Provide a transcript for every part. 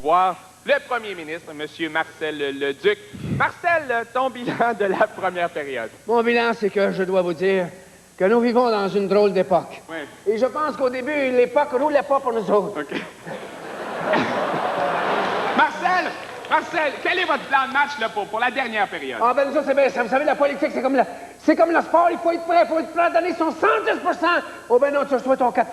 pouvoir le premier ministre, M. Marcel Leduc. Marcel, ton bilan de la première période. Mon bilan, c'est que je dois vous dire que nous vivons dans une drôle d'époque. Oui. Et je pense qu'au début, l'époque roulait pas pour nous autres. OK. Marcel, quel est votre plan de match là, pour la dernière période? Ah, ben ça, c'est bien ça. Vous savez, la politique, c'est comme le sport. Il faut être prêt à donner son 110%. Oh, ben non, tu reçois ton 4%.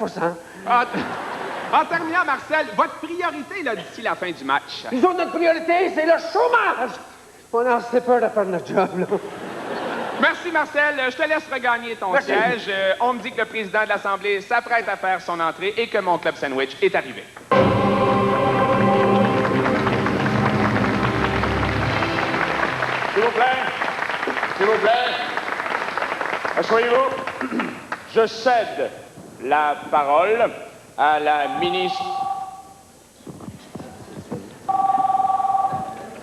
En terminant, Marcel, votre priorité là, d'ici la fin du match? Nous autres, notre priorité, c'est le chômage. On a assez peur de faire notre job, là. Merci, Marcel. Je te laisse regagner ton siège. On me dit que le président de l'Assemblée s'apprête à faire son entrée et que mon club sandwich est arrivé. S'il vous plaît, asseyez-vous. Je cède la parole à la ministre...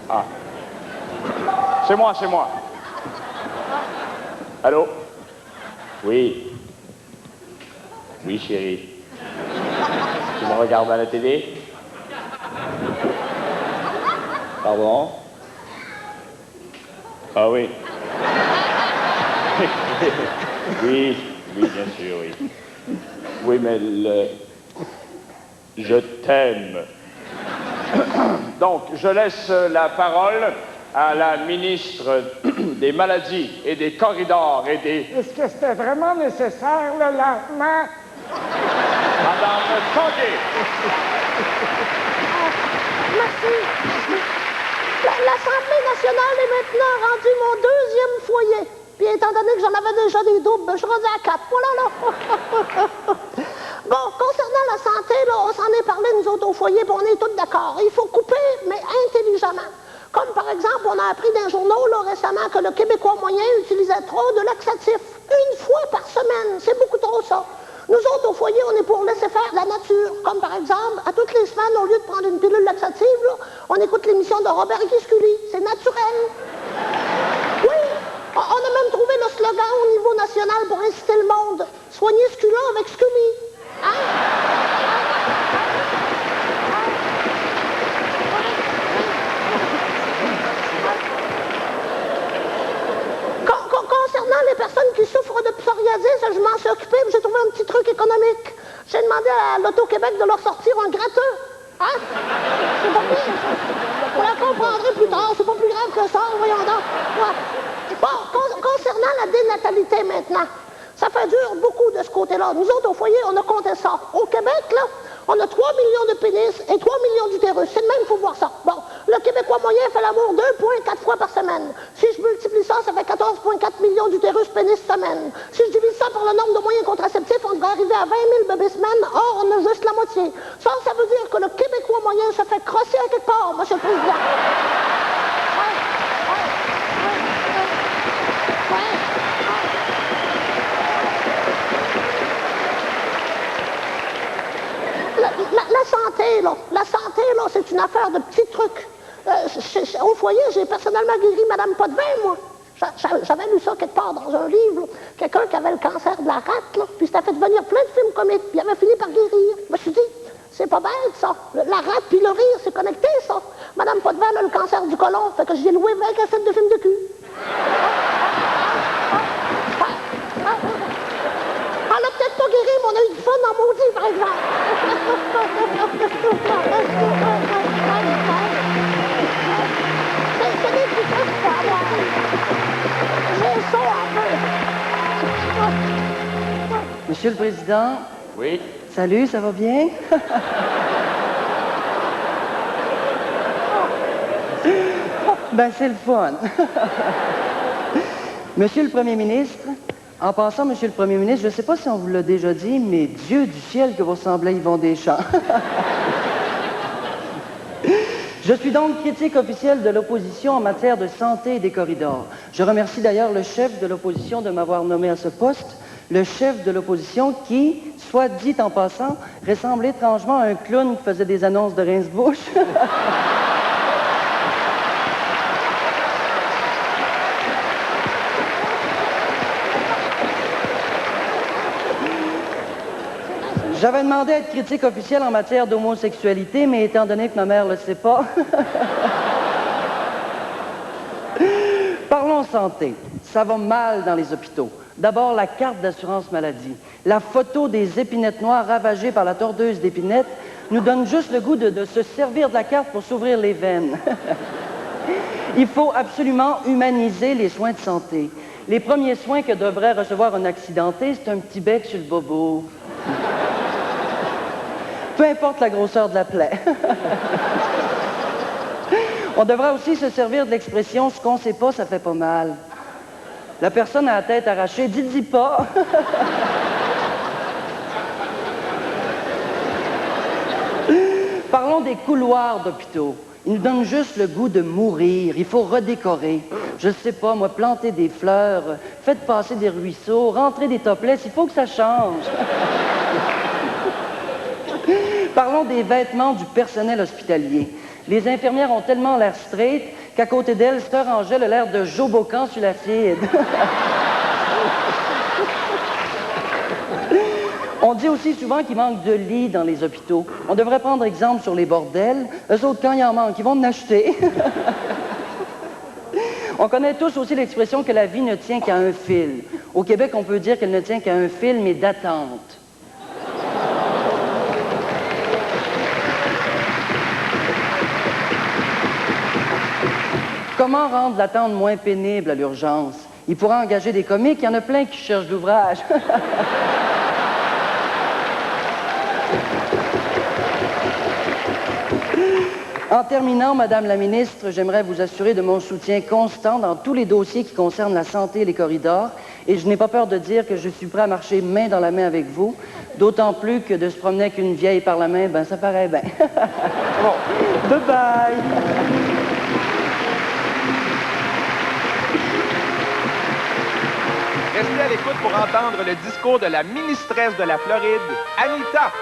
Ah. C'est moi. Allô? Oui. Oui, chérie. Tu me regardes à la télé? Pardon? Ah oui. Oui, bien sûr, oui. Oui, mais je t'aime. Donc, je laisse la parole à la ministre des Maladies et des Corridors et des... Est-ce que c'était vraiment nécessaire, le lavement? Madame Tonguay. Merci. L'Assemblée nationale est maintenant rendue mon deuxième foyer. Puis étant donné que j'en avais déjà des doubles, je suis rendue à 4. Voilà, là. Bon, concernant la santé, là, on s'en est parlé, nous autres, au foyer, puis on est tous d'accord. Il faut couper, mais intelligemment. Comme, par exemple, on a appris dans les journaux, là, récemment, que le Québécois moyen utilisait trop de laxatifs. 1 fois par semaine. C'est beaucoup trop, ça. Nous autres, au foyer, on est pour laisser faire la nature. Comme, par exemple, à toutes les semaines, au lieu de prendre une pilule laxative, là, on écoute l'émission de Robert Guisculi. C'est naturel. Oui. On a même trouvé le slogan au niveau national pour inciter le monde. Soigner Sculant avec Scully. Hein? Concernant les personnes qui souffrent de psoriasis, je m'en suis occupé, j'ai trouvé un petit truc économique. J'ai demandé à l'Auto-Québec de leur sortir un gratteux. Hein? C'est pas pire, ça. Vous la comprendrez plus tard, c'est pas plus grave que ça, voyons donc. Ouais. Bon, concernant la dénatalité maintenant, ça fait dur beaucoup de ce côté-là. Nous autres, au foyer, on a compté ça. Au Québec, là, on a 3 millions de pénis et 3 millions d'utérus. C'est le même, il faut voir ça. Bon, le Québécois moyen fait l'amour 2,4 fois par semaine. Si je multiplie ça, ça fait 14,4 millions d'utérus pénis semaine. Si je divise ça par le nombre de moyens contraceptifs, on devrait arriver à 20 000 bébés semaine. Or, on a juste la moitié. Ça veut dire que le Québécois moyen se fait crosser à quelque part, M. le Président. La santé, là, c'est une affaire de petits trucs. Au foyer, j'ai personnellement guéri Madame Potvin, moi. J'avais lu ça quelque part dans un livre. Quelqu'un qui avait le cancer de la rate, là, puis c'était fait devenir plein de films comiques, puis il avait fini par guérir. Je me suis dit, c'est pas bête, ça. La rate puis le rire, c'est connecté, ça. Madame Potvin a le cancer du côlon, fait que j'ai loué 20 cassettes de films de cul. On l'a peut-être pas guéri, mais on a eu du fun en maudit, par exemple. C'est des petits trucs qu'il faut avoir. J'ai ça un peu. Monsieur le Président. Oui. Salut, ça va bien? Ben, c'est le fun. Monsieur le Premier ministre, en passant, Monsieur le Premier ministre, je ne sais pas si on vous l'a déjà dit, mais Dieu du ciel que vous ressemblez à Yvon Deschamps. Je suis donc critique officiel de l'opposition en matière de santé et des corridors. Je remercie d'ailleurs le chef de l'opposition de m'avoir nommé à ce poste, le chef de l'opposition qui, soit dit en passant, ressemble étrangement à un clown qui faisait des annonces de rince-bouche. J'avais demandé à être critique officielle en matière d'homosexualité, mais étant donné que ma mère le sait pas... Parlons santé. Ça va mal dans les hôpitaux. D'abord, la carte d'assurance maladie. La photo des épinettes noires ravagées par la tordeuse d'épinettes nous donne juste le goût de se servir de la carte pour s'ouvrir les veines. Il faut absolument humaniser les soins de santé. Les premiers soins que devrait recevoir un accidenté, c'est un petit bec sur le bobo. Peu importe la grosseur de la plaie. On devrait aussi se servir de l'expression « ce qu'on sait pas, ça fait pas mal ». La personne a la tête arrachée, dis pas. Parlons des couloirs d'hôpitaux. Ils nous donnent juste le goût de mourir. Il faut redécorer. Je sais pas, moi, planter des fleurs, faites passer des ruisseaux, rentrer des topless, il faut que ça change. Parlons des vêtements du personnel hospitalier. Les infirmières ont tellement l'air straight qu'à côté d'elles, Sœur Angèle a l'air de Joe Bocan sur l'acide. On dit aussi souvent qu'il manque de lits dans les hôpitaux. On devrait prendre exemple sur les bordels. Eux autres, quand il en manque, ils vont en acheter. On connaît tous aussi l'expression que la vie ne tient qu'à un fil. Au Québec, on peut dire qu'elle ne tient qu'à un fil, mais d'attente. Comment rendre l'attente moins pénible à l'urgence? Il pourra engager des comiques, il y en a plein qui cherchent d'ouvrage. En terminant, Madame la ministre, j'aimerais vous assurer de mon soutien constant dans tous les dossiers qui concernent la santé et les corridors. Et je n'ai pas peur de dire que je suis prêt à marcher main dans la main avec vous. D'autant plus que de se promener avec une vieille par la main, ben ça paraît bien. Bon, bye-bye! Restez à l'écoute pour entendre le discours de la ministresse de la Floride, Anita.